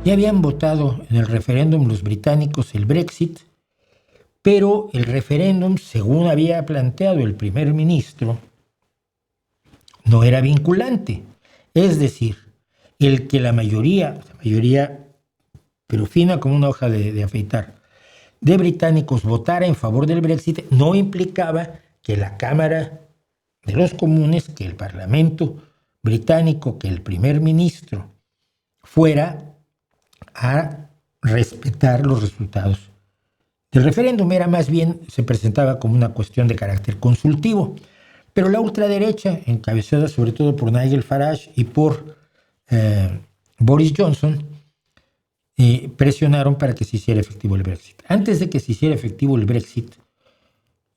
Ya habían votado en el referéndum los británicos el Brexit, pero el referéndum, según había planteado el primer ministro, no era vinculante. Es decir, el que la mayoría, pero fina como una hoja de afeitar, de británicos votara en favor del Brexit no implicaba que la Cámara de los Comunes, que el Parlamento británico, que el primer ministro fuera a respetar los resultados del referéndum. Era más bien, se presentaba como una cuestión de carácter consultivo. Pero la ultraderecha, encabezada sobre todo por Nigel Farage y por Boris Johnson, presionaron para que se hiciera efectivo el Brexit. Antes de que se hiciera efectivo el Brexit,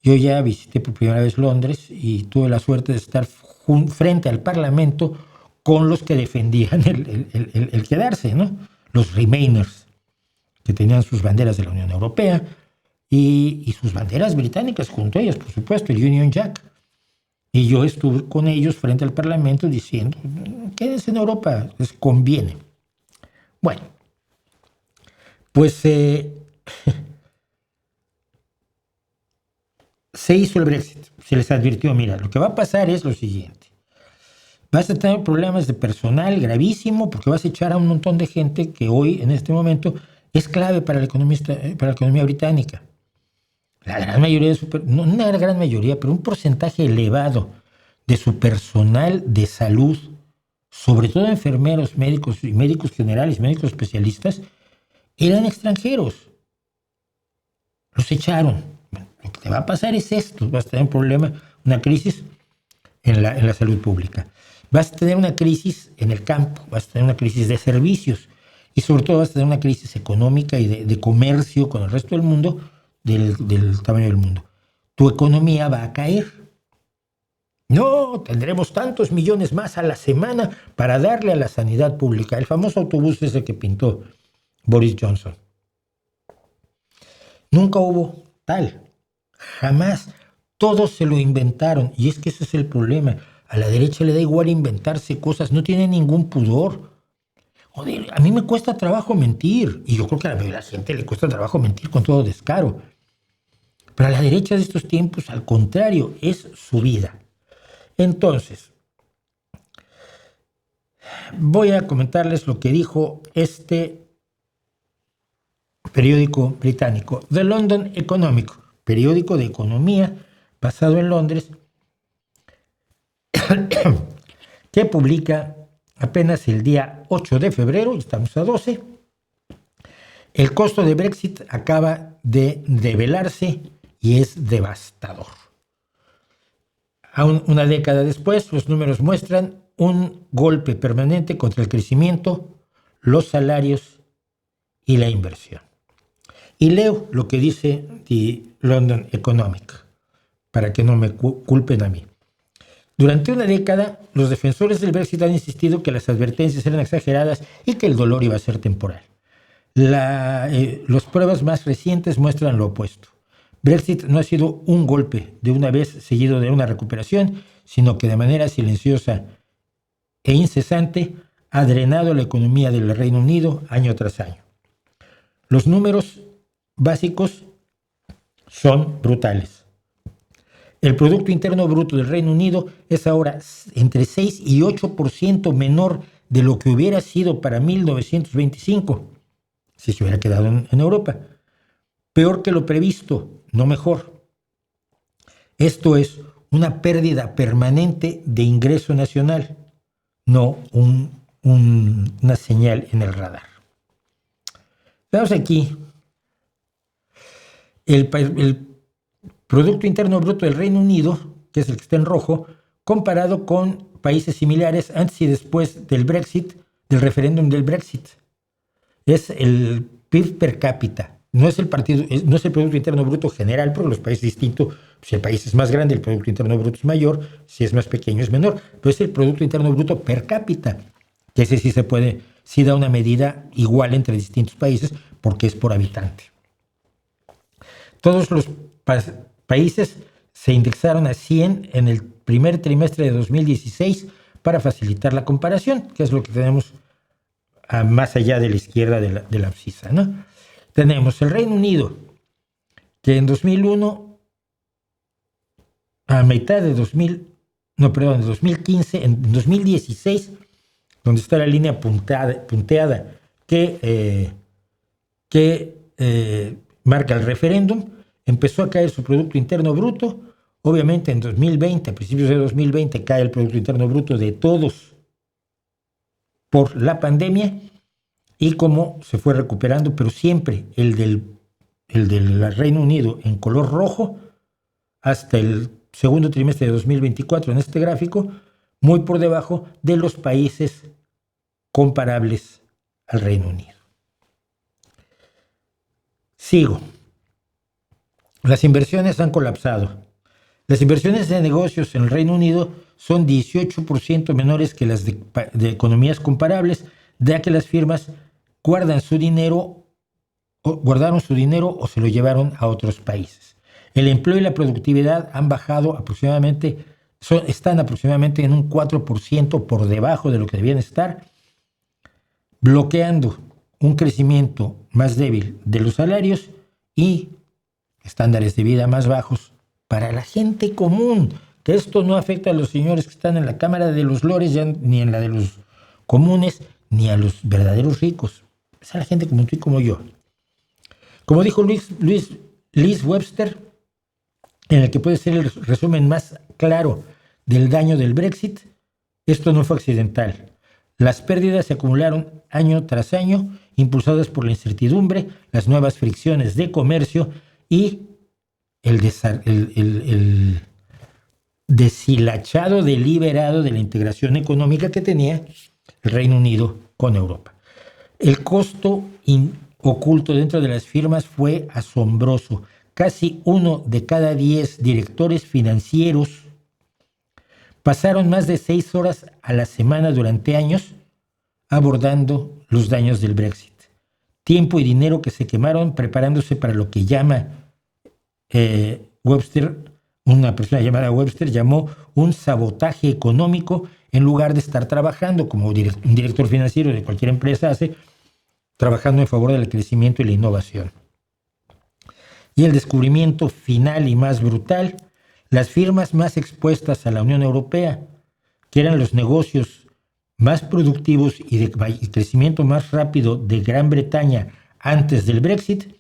yo ya visité por primera vez Londres y tuve la suerte de estar frente al Parlamento con los que defendían el quedarse, ¿no? Los Remainers, que tenían sus banderas de la Unión Europea y sus banderas británicas junto a ellas, por supuesto, el Union Jack. Y yo estuve con ellos frente al Parlamento diciendo, quédense en Europa, les conviene. Bueno, pues se hizo el Brexit. Se les advirtió, mira, lo que va a pasar es lo siguiente. Vas a tener problemas de personal gravísimo porque vas a echar a un montón de gente que hoy, en este momento, es clave para la economía británica. La gran mayoría no una gran mayoría, pero un porcentaje elevado de su personal de salud, sobre todo enfermeros, médicos y médicos generales, médicos especialistas, eran extranjeros. Los echaron. Bueno, lo que te va a pasar es esto. Vas a tener un problema, una crisis en la salud pública. Vas a tener una crisis en el campo, vas a tener una crisis de servicios y sobre todo vas a tener una crisis económica y de comercio con el resto del mundo, del tamaño del mundo. Tu economía va a caer. No, tendremos tantos millones más a la semana para darle a la sanidad pública. El famoso autobús ese que pintó Boris Johnson. Nunca hubo tal. Jamás. Todos se lo inventaron. Y es que ese es el problema. A la derecha le da igual inventarse cosas. No tiene ningún pudor. Joder, a mí me cuesta trabajo mentir. Y yo creo que a la gente le cuesta trabajo mentir con todo descaro. Pero a la derecha de estos tiempos, al contrario, es su vida. Entonces, voy a comentarles lo que dijo este periódico británico, The London Economic, periódico de economía basado en Londres, que publica apenas el día 8 de febrero, estamos a 12, el costo de Brexit acaba de develarse y es devastador. Aún una década después, los números muestran un golpe permanente contra el crecimiento, los salarios y la inversión. Y leo lo que dice The London Economic, para que no me culpen a mí. Durante una década, los defensores del Brexit han insistido que las advertencias eran exageradas y que el dolor iba a ser temporal. Las pruebas más recientes muestran lo opuesto. Brexit no ha sido un golpe de una vez seguido de una recuperación, sino que de manera silenciosa e incesante ha drenado la economía del Reino Unido año tras año. Los números básicos son brutales. El Producto Interno Bruto del Reino Unido es ahora entre 6 y 8% menor de lo que hubiera sido para 1925, si se hubiera quedado en Europa. Peor que lo previsto, no mejor. Esto es una pérdida permanente de ingreso nacional, no una señal en el radar. Veamos aquí el Producto Interno Bruto del Reino Unido, que es el que está en rojo, comparado con países similares antes y después del Brexit, del referéndum del Brexit. Es el PIB per cápita. No es el Producto Interno Bruto general, porque los países distintos, si el país es más grande, el Producto Interno Bruto es mayor, si es más pequeño es menor, pero es el Producto Interno Bruto per cápita, que ese sí da una medida igual entre distintos países, porque es por habitante. Todos los países se indexaron a 100 en el primer trimestre de 2016 para facilitar la comparación, que es lo que tenemos más allá de la izquierda de la abscisa, ¿no? Tenemos el Reino Unido, que en 2001, a mitad de 2015, en 2016, donde está la línea punteada que marca el referéndum, empezó a caer su Producto Interno Bruto. Obviamente en 2020, a principios de 2020, cae el Producto Interno Bruto de todos por la pandemia y cómo se fue recuperando, pero siempre el del Reino Unido en color rojo hasta el segundo trimestre de 2024 en este gráfico, muy por debajo de los países comparables al Reino Unido. Sigo. Las inversiones han colapsado. Las inversiones de negocios en el Reino Unido son 18% menores que las de economías comparables, ya que las firmas guardaron su dinero o se lo llevaron a otros países. El empleo y la productividad han bajado están aproximadamente en un 4% por debajo de lo que debían estar, bloqueando un crecimiento más débil de los salarios y estándares de vida más bajos para la gente común, que esto no afecta a los señores que están en la Cámara de los Lores, ya ni en la de los comunes, ni a los verdaderos ricos. Es a la gente como tú y como yo. Como dijo Liz Webster, en el que puede ser el resumen más claro del daño del Brexit, esto no fue accidental. Las pérdidas se acumularon año tras año, impulsadas por la incertidumbre, las nuevas fricciones de comercio y el deshilachado deliberado de la integración económica que tenía el Reino Unido con Europa. El costo oculto dentro de las firmas fue asombroso. Casi 1 de cada 10 directores financieros pasaron más de 6 horas a la semana durante años abordando los daños del Brexit. Tiempo y dinero que se quemaron preparándose para lo que llama Webster, una persona llamada Webster, llamó un sabotaje económico en lugar de estar trabajando, como un director financiero de cualquier empresa hace, trabajando en favor del crecimiento y la innovación. Y el descubrimiento final y más brutal, las firmas más expuestas a la Unión Europea, que eran los negocios más productivos y de crecimiento más rápido de Gran Bretaña antes del Brexit,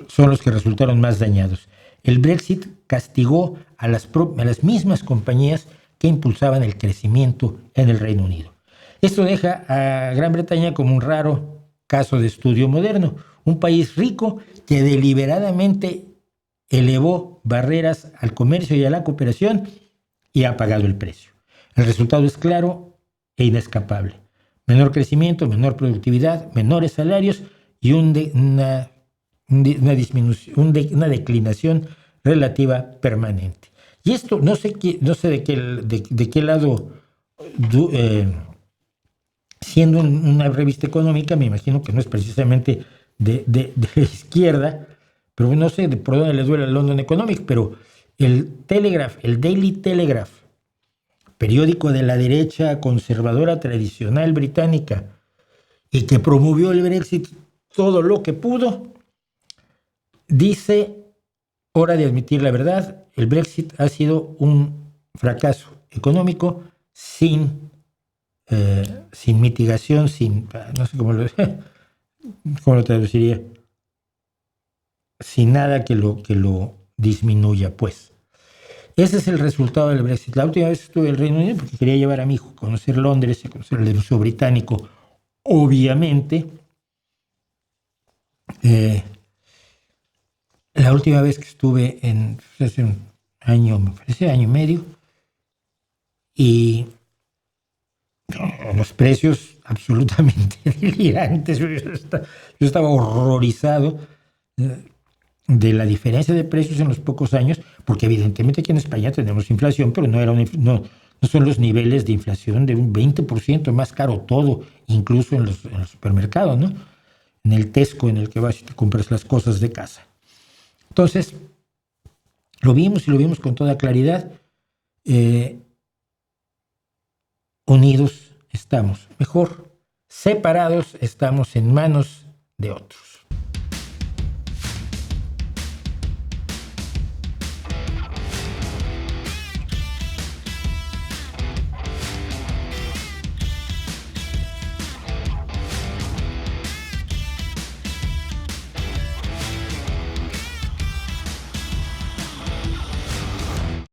son los que resultaron más dañados. El Brexit castigó a las mismas compañías que impulsaban el crecimiento en el Reino Unido. Esto deja a Gran Bretaña como un raro caso de estudio moderno, un país rico que deliberadamente elevó barreras al comercio y a la cooperación y ha pagado el precio. El resultado es claro e inescapable. Menor crecimiento, menor productividad, menores salarios y una declinación relativa permanente. Y esto no sé de qué lado, siendo una revista económica, me imagino que no es precisamente de la izquierda, pero no sé por dónde le duele al London Economics, pero el Telegraph, el Daily Telegraph, periódico de la derecha conservadora tradicional británica y que promovió el Brexit todo lo que pudo, dice: hora de admitir la verdad, el Brexit ha sido un fracaso económico sin mitigación, no sé cómo lo traduciría, sin nada que lo disminuya, pues. Ese es el resultado del Brexit. La última vez estuve en el Reino Unido porque quería llevar a mi hijo a conocer Londres, a conocer el Museo Británico, obviamente. La última vez que estuve hace un año, me parece año y medio, y los precios absolutamente delirantes. Yo estaba horrorizado de la diferencia de precios en los pocos años, porque evidentemente aquí en España tenemos inflación, pero no son los niveles de inflación de un 20% más caro todo, incluso en los supermercados, ¿no? En el Tesco en el que vas y te compras las cosas de casa. Entonces, lo vimos con toda claridad. Unidos estamos mejor, Separados estamos en manos de otros.